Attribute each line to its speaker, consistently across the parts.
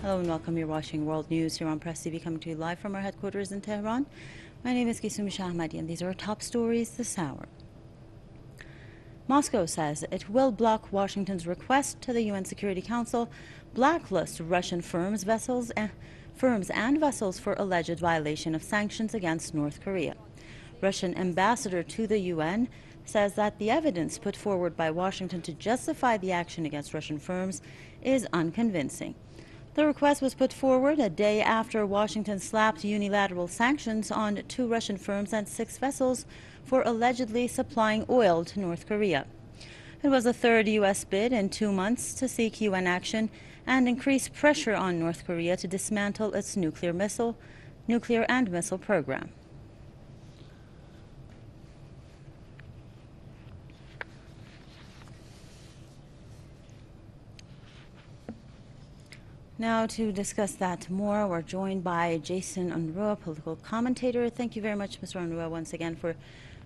Speaker 1: Hello and welcome. You're watching World News here on Press TV, coming to you live from our headquarters in Tehran. My name is Kisumi Shahmadi, and these are our top stories this hour. Moscow says it will block Washington's request to the UN Security Council blacklist Russian firms and vessels for alleged violation of sanctions against North Korea. Russian ambassador to the UN says that the evidence put forward by Washington to justify the action against Russian firms is unconvincing. The request was put forward a day after Washington slapped unilateral sanctions on 2 Russian firms and 6 vessels for allegedly supplying oil to North Korea. It was the third U.S. bid in 2 months to seek UN action and increase pressure on North Korea to dismantle its nuclear and missile program. Now, to discuss that more, we're joined by Jason Unruhe, political commentator. Thank you very much, Mr. Unruhe, once again for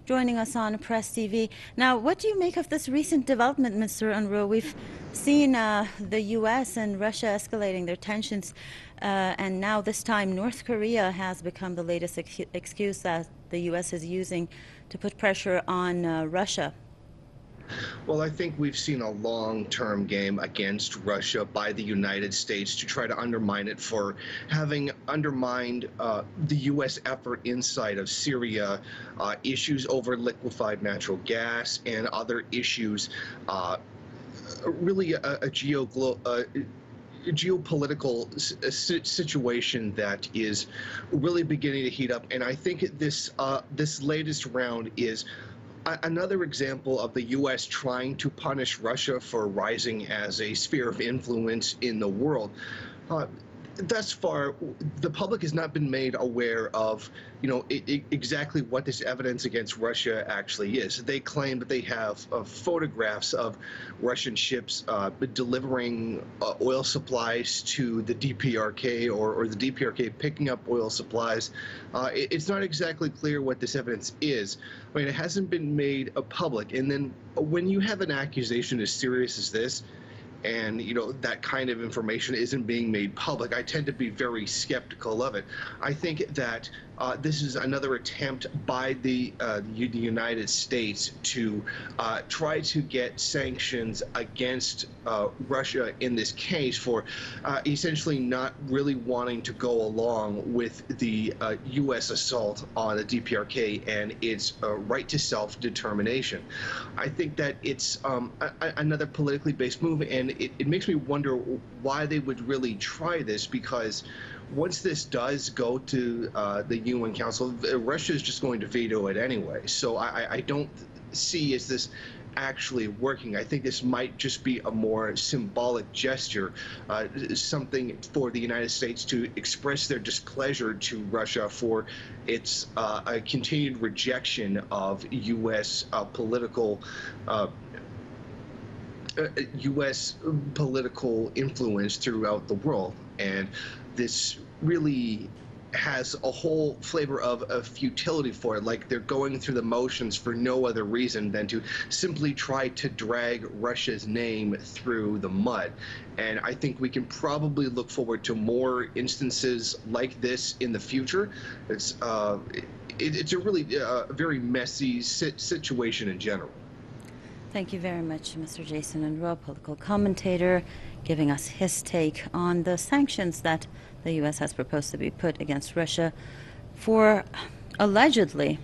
Speaker 1: joining us on Press TV. Now, what do you make of this recent development, Mr. Unruhe? We've seen the U.S. and Russia escalating their tensions, and now this time North Korea has become the latest excuse that the U.S. is using to put pressure on Russia.
Speaker 2: Well, I think we've seen a long-term game against Russia by the United States to try to undermine it for having undermined the U.S. effort inside of Syria, issues over liquefied natural gas and other issues, really a geopolitical situation that is really beginning to heat up. And I think this latest round is another example of the U.S. trying to punish Russia for rising as a sphere of influence in the world. Thus far, the public has not been made aware of, exactly what this evidence against Russia actually is. They claim that they have photographs of Russian ships delivering oil supplies to the DPRK or the DPRK picking up oil supplies. It's not exactly clear what this evidence is. I mean, it hasn't been made public. And then when you have an accusation as serious as this, and that kind of information isn't being made public, I tend to be very skeptical of it. I think that this is another attempt by the United States to try to get sanctions against Russia in this case for essentially not really wanting to go along with the U.S. assault on the DPRK and its right to self-determination. I think that it's another politically based move, and it makes me wonder why they would really try this, because once this does go to the UN Council, Russia is just going to veto it anyway. So I don't see is this actually working. I think this might just be a more symbolic gesture, something for the United States to express their displeasure to Russia for its continued rejection of U.S. political influence throughout the world. And this really has a whole flavor of futility for it, like they're going through the motions for no other reason than to simply try to drag Russia's name through the mud. And I think we can probably look forward to more instances like this in the future. It's a really very messy situation in general.
Speaker 1: Thank you very much, Mr. Jason Unruhe, political commentator, giving us his take on the sanctions that the U.S. has proposed to be put against Russia for allegedly